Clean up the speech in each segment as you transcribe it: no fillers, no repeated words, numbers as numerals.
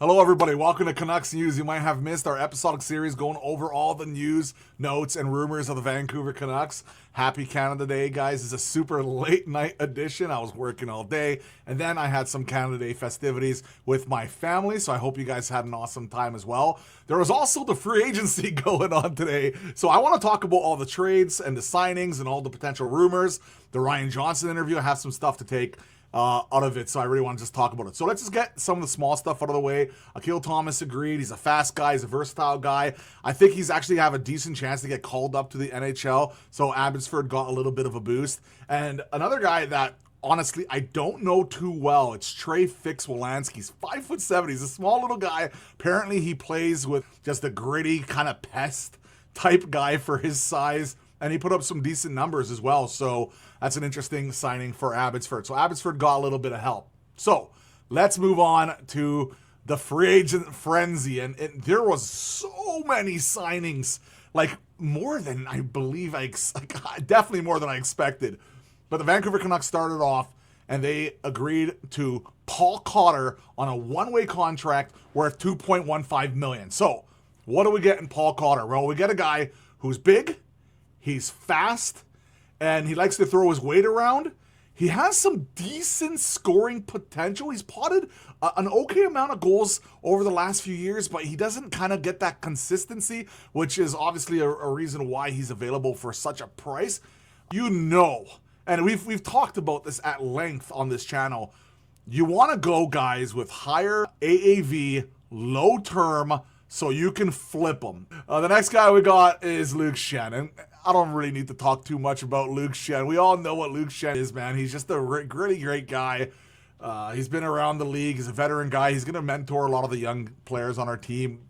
Hello, everybody. Welcome to Canucks News. You might have missed our episodic series going over all the news, notes, and rumors of the Vancouver Canucks. Happy Canada Day, guys. It's a super late night edition. I was working all day, and then I had some Canada Day festivities with my family, so I hope you guys had an awesome time as well. There was also the free agency going on today, so I want to talk about all the trades and the signings and all the potential rumors. The Ryan Johnson interview, I have some stuff to take out of it, so I really want to just talk about it. So let's just get some of the small stuff out of the way. Akil Thomas agreed. He's a fast guy. He's a versatile guy. I think he's actually have a decent chance to get called up to the NHL, so Abbotsford got a little bit of a boost. And another guy that, honestly, I don't know too well, it's Trey Fix-Wolansky. He's 5'7". He's a small little guy. Apparently, he plays with just a gritty kind of pest type guy for his size, and he put up some decent numbers as well. So that's an interesting signing for Abbotsford. So Abbotsford got a little bit of help. So let's move on to the free agent frenzy. And there was so many signings, like more than I believe, definitely more than I expected. But the Vancouver Canucks started off and they agreed to Paul Cotter on a one-way contract worth $2.15 million. So what do we get in Paul Cotter? Well, we get a guy who's big, he's fast, and he likes to throw his weight around. He has some decent scoring potential. He's potted an okay amount of goals over the last few years, but he doesn't kind of get that consistency, which is obviously a reason why he's available for such a price. You know, and we've talked about this at length on this channel, you want to go, guys, with higher AAV, low term, so you can flip them. The next guy we got is Luke Schenn, and I don't really need to talk too much about Luke Schenn. We all know what Luke Schenn is, man. He's just a really great guy. He's been around the league. He's a veteran guy. He's going to mentor a lot of the young players on our team,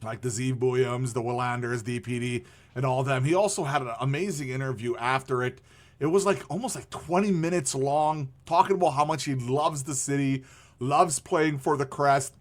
like the Zeev Williams, the Willanders, DPD, and all of them. He also had an amazing interview after it. It was almost 20 minutes long, talking about how much he loves the city, loves playing for the Crest.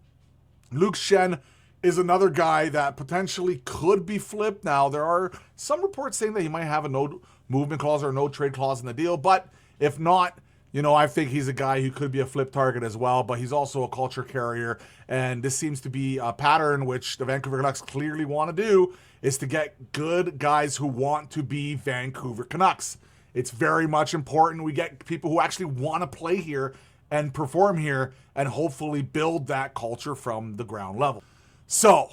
Luke Schenn is another guy that potentially could be flipped. Now, there are some reports saying that he might have a no movement clause or no trade clause in the deal, but if not, I think he's a guy who could be a flip target as well, but he's also a culture carrier, and this seems to be a pattern which the Vancouver Canucks clearly want to do, is to get good guys who want to be Vancouver Canucks. It's very much important we get people who actually want to play here and perform here and hopefully build that culture from the ground level. So,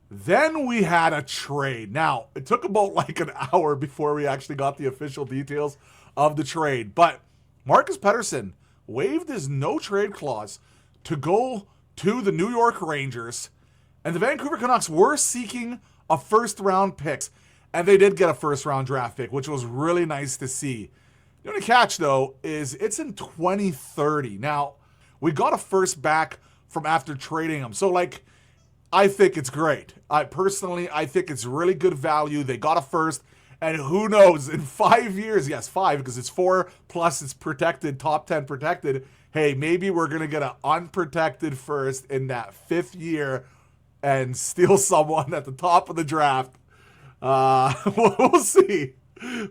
then we had a trade. Now, it took about an hour before we actually got the official details of the trade. But Marcus Pettersson waived his no-trade clause to go to the New York Rangers. And the Vancouver Canucks were seeking a first-round pick. And they did get a first-round draft pick, which was really nice to see. The only catch, though, is it's in 2030. Now, we got a first back from after trading him. So, I think it's great. I think it's really good value. They got a first, and who knows, in 5 years, yes, 5, because it's 4 plus it's protected, top 10 protected. Hey, maybe we're going to get an unprotected first in that 5th year and steal someone at the top of the draft. We'll see.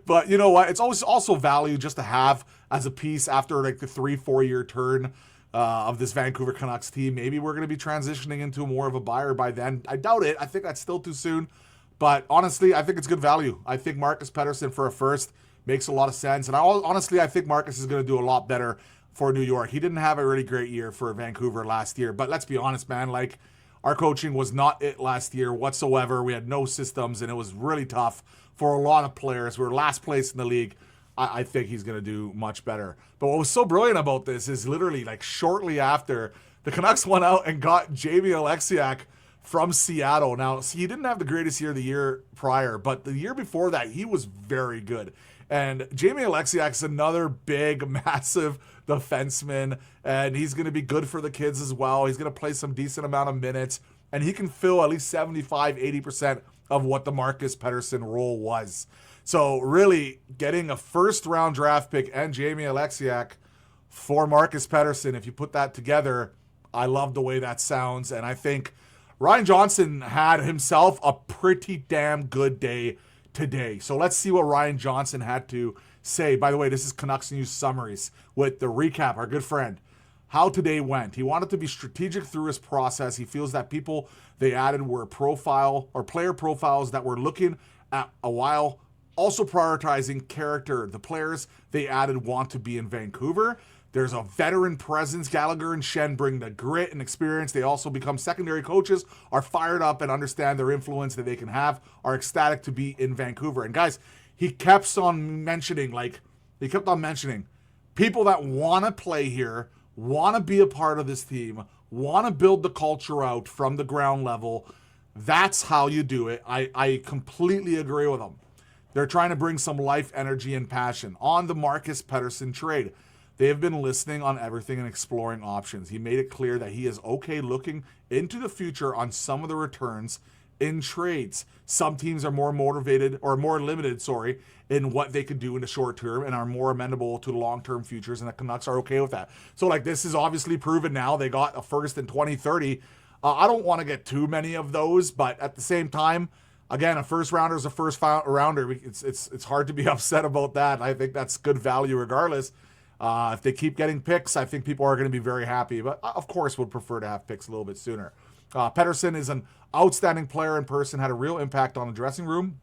But you know what? It's always also value just to have as a piece after the 3-4 year turn of this Vancouver Canucks team. Maybe we're going to be transitioning into more of a buyer by then. I doubt it. I think that's still too soon. But honestly, I think it's good value. I think Marcus Pettersson for a first makes a lot of sense. And I think Marcus is going to do a lot better for New York. He didn't have a really great year for Vancouver last year. But let's be honest, man. Our coaching was not it last year whatsoever. We had no systems, and it was really tough for a lot of players. We were last place in the league. I think he's going to do much better. But what was so brilliant about this is literally shortly after, the Canucks went out and got Jamie Oleksiak from Seattle. Now, he didn't have the greatest year the year prior, but the year before that, he was very good. And Jamie Oleksiak's another big, massive defenseman, and he's going to be good for the kids as well. He's going to play some decent amount of minutes, and he can fill at least 75-80% of what the Marcus Pettersson role was. So really, getting a first-round draft pick and Jamie Oleksiak for Marcus Pettersson, if you put that together, I love the way that sounds, and I think Ryan Johnson had himself a pretty damn good day today. So let's see what Ryan Johnson had to say. By the way, this is Canucks News Summaries with the recap, our good friend how today went. He wanted to be strategic through his process. He feels that people they added were player profiles that were looking at a while, also prioritizing character. The players they added want to be in Vancouver. There's a veteran presence. Gallagher and Schenn bring the grit and experience. They also become secondary coaches, are fired up and understand their influence that they can have, are ecstatic to be in Vancouver. And guys, he kept on mentioning people that want to play here, want to be a part of this team, want to build the culture out from the ground level. That's how you do it. I completely agree with them. They're trying to bring some life, energy, and passion. On the Marcus Pettersson trade, they have been listening on everything and exploring options. He made it clear that he is okay looking into the future on some of the returns in trades. Some teams are more motivated or more limited, in what they could do in the short term and are more amenable to the long-term futures, and the Canucks are okay with that. So, this is obviously proven now. They got a first in 2030. I don't want to get too many of those, but at the same time, again, a first rounder is a first rounder. It's hard to be upset about that. I think that's good value regardless. If they keep getting picks, I think people are going to be very happy. But of course, would prefer to have picks a little bit sooner. Pettersson is an outstanding player in person, had a real impact on the dressing room.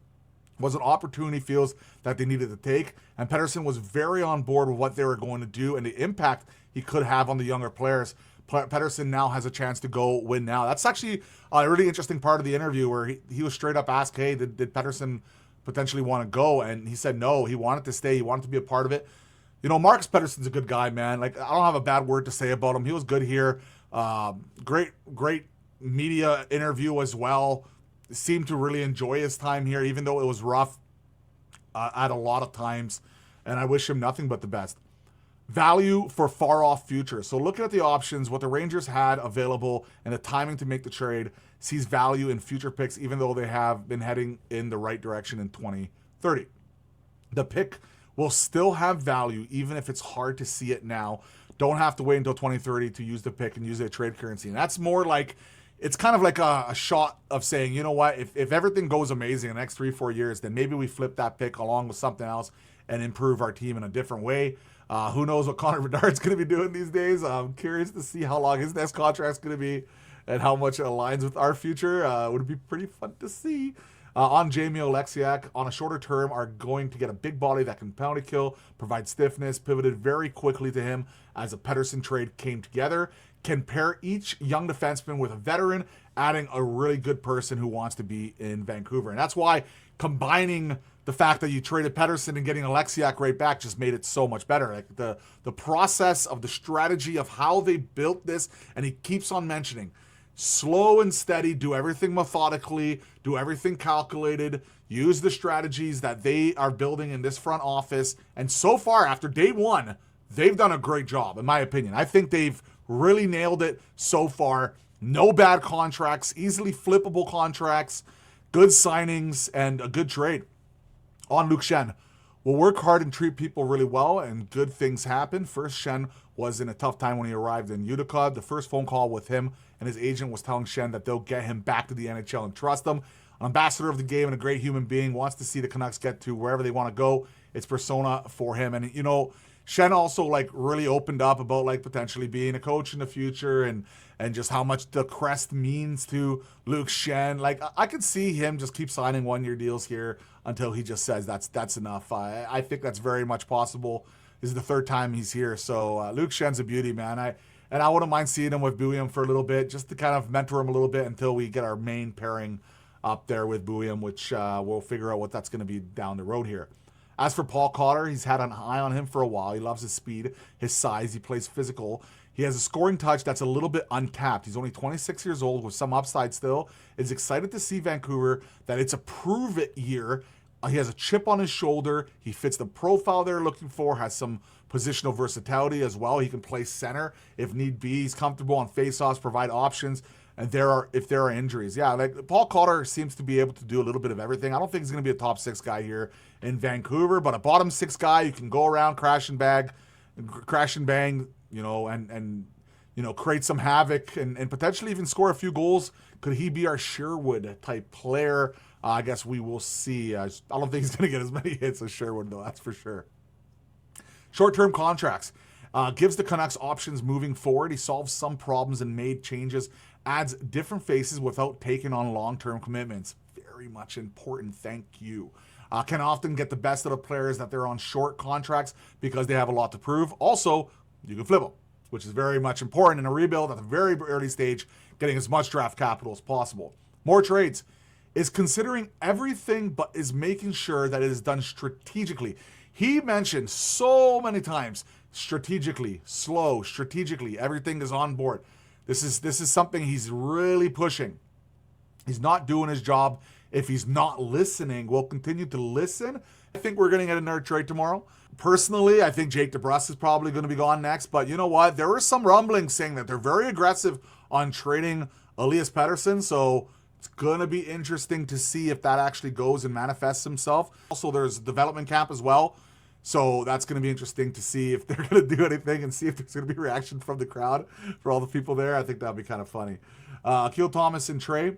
Was an opportunity feels that they needed to take. And Pettersson was very on board with what they were going to do and the impact he could have on the younger players. Pettersson now has a chance to go win now. That's actually a really interesting part of the interview where he was straight up asked, hey, did Pettersson potentially want to go? And he said no, he wanted to stay. He wanted to be a part of it. Marcus Pettersson's a good guy, man. I don't have a bad word to say about him. He was good here. Great media interview as well. Seemed to really enjoy his time here, even though it was rough at a lot of times. And I wish him nothing but the best. Value for far-off future. So looking at the options, what the Rangers had available and the timing to make the trade, sees value in future picks, even though they have been heading in the right direction in 2030. The pick will still have value, even if it's hard to see it now. Don't have to wait until 2030 to use the pick and use it as trade currency. And that's more it's kind of like a shot of saying, you know what, if everything goes amazing in the next 3-4 years, then maybe we flip that pick along with something else and improve our team in a different way. Who knows what Connor Bedard's going to be doing these days. I'm curious to see how long his next contract's going to be and how much it aligns with our future. Would be pretty fun to see. On Jamie Oleksiak, on a shorter term, are going to get a big body that can penalty kill, provide stiffness, pivoted very quickly to him as a Pettersson trade came together. Can pair each young defenseman with a veteran, adding a really good person who wants to be in Vancouver. And that's why combining the fact that you traded Pettersson and getting Oleksiak right back just made it so much better. The process of the strategy of how they built this, and he keeps on mentioning, slow and steady, do everything methodically, do everything calculated, use the strategies that they are building in this front office. And so far, after day one, they've done a great job, in my opinion. I think they've really nailed it so far. No bad contracts, easily flippable contracts, good signings, and a good trade. On Luke Schenn, will work hard and treat people really well, and good things happen. First, Schenn was in a tough time when he arrived in Utica. The first phone call with him and his agent was telling Schenn that they'll get him back to the NHL and trust him. An ambassador of the game and a great human being, wants to see the Canucks get to wherever they want to go. It's persona for him. And, Schenn also really opened up about potentially being a coach in the future and just how much the crest means to Luke Schenn. I could see him just keep signing 1-year deals here until he just says that's enough. I think that's very much possible. This is the third time he's here. So Luke Schenn's a beauty, man. I wouldn't mind seeing him with Buium for a little bit, just to kind of mentor him a little bit until we get our main pairing up there with Buium, which we'll figure out what that's going to be down the road here. As for Paul Cotter, he's had an eye on him for a while. He loves his speed, his size. He plays physical. He has a scoring touch that's a little bit untapped. He's only 26 years old with some upside still. Is excited to see Vancouver that it's a prove-it year. He has a chip on his shoulder. He fits the profile they're looking for, has some positional versatility as well. He can play center if need be. He's comfortable on faceoffs, provide options. And if there are injuries. Yeah, Paul Cotter seems to be able to do a little bit of everything. I don't think he's going to be a top 6 guy here in Vancouver, but a bottom 6 guy, you can go around, crash and bang, and create some havoc and potentially even score a few goals. Could he be our Sherwood type player? I guess we will see. I don't think he's going to get as many hits as Sherwood, though. That's for sure. Short-term contracts. Gives the Canucks options moving forward. He solves some problems and made changes. Adds different faces without taking on long-term commitments. Very much important. Thank you. Can often get the best of the players that they're on short contracts because they have a lot to prove. Also, you can flip them, which is very much important in a rebuild at the very early stage, getting as much draft capital as possible. More trades. Is considering everything but is making sure that it is done strategically. He mentioned so many times, strategically, slow, strategically, everything is on board. This is something he's really pushing. He's not doing his job if he's not listening. We'll continue to listen. I think we're going to get another trade tomorrow. Personally, I think Jake DeBrusk is probably going to be gone next, but you know what? There were some rumblings saying that they're very aggressive on trading Marcus Pettersson, so it's going to be interesting to see if that actually goes and manifests himself. Also, there's development camp as well. So that's going to be interesting to see if they're going to do anything and see if there's going to be reaction from the crowd for all the people there. I think that'd be kind of funny. Akil Thomas and Trey.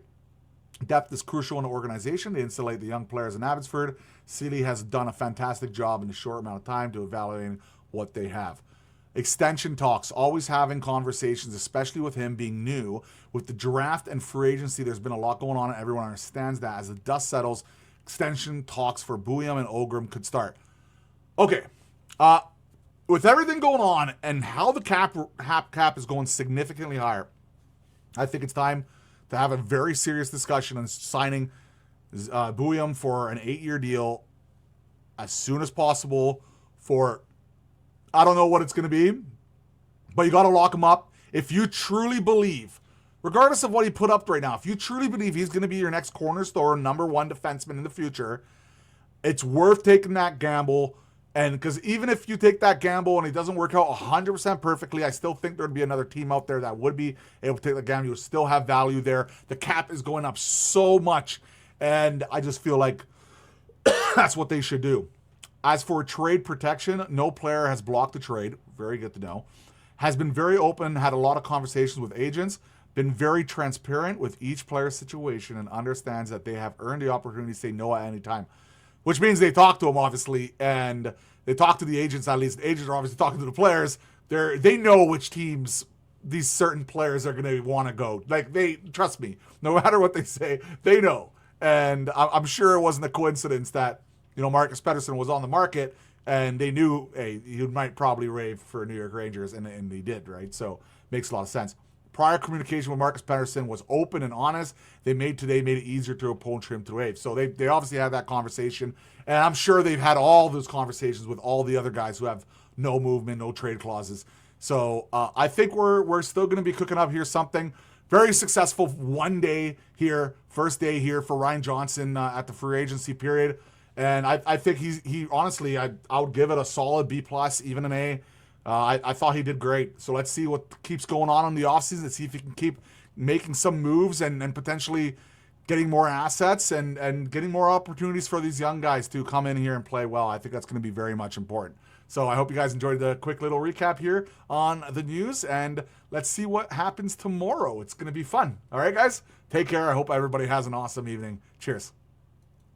Depth is crucial in the organization to insulate the young players in Abbotsford. Seeley has done a fantastic job in a short amount of time to evaluating what they have. Extension talks, always having conversations, especially with him being new. With the draft and free agency, there's been a lot going on, and everyone understands that. As the dust settles, extension talks for Bouillon and Ogrim could start. Okay, with everything going on and how the cap is going significantly higher, I think it's time to have a very serious discussion on signing Bouillon for an 8-year deal as soon as possible for... I don't know what it's going to be, but you got to lock him up. If you truly believe, regardless of what he put up right now, if you truly believe he's going to be your next cornerstone, number one defenseman in the future, it's worth taking that gamble. And because even if you take that gamble and it doesn't work out 100% perfectly, I still think there'd be another team out there that would be able to take the gamble. You still have value there. The cap is going up so much, and I just feel like that's what they should do. As for trade protection, no player has blocked the trade. Very good to know. Has been very open, had a lot of conversations with agents, been very transparent with each player's situation, and understands that they have earned the opportunity to say no at any time. Which means they talk to him, obviously, and they talk to the agents. At least the agents are obviously talking to the players. They know which teams these certain players are going to want to go. Like, trust me, no matter what they say, they know. And I'm sure it wasn't a coincidence that, Marcus Pettersson was on the market, and they knew, hey, he might probably rave for New York Rangers, and he did, right? So, makes a lot of sense. Prior communication with Marcus Pettersson was open and honest. They made it easier to approach him to wave. So, they obviously had that conversation, and I'm sure they've had all those conversations with all the other guys who have no movement, no trade clauses. So, I think we're still going to be cooking up here something. Very successful first day here for Ryan Johnson at the free agency period. And I think he honestly, I would give it a solid B+, even an A. I thought he did great. So let's see what keeps going on in the offseason. Let's see if he can keep making some moves and potentially getting more assets and getting more opportunities for these young guys to come in here and play well. I think that's going to be very much important. So I hope you guys enjoyed the quick little recap here on the news, and let's see what happens tomorrow. It's going to be fun. All right, guys? Take care. I hope everybody has an awesome evening. Cheers.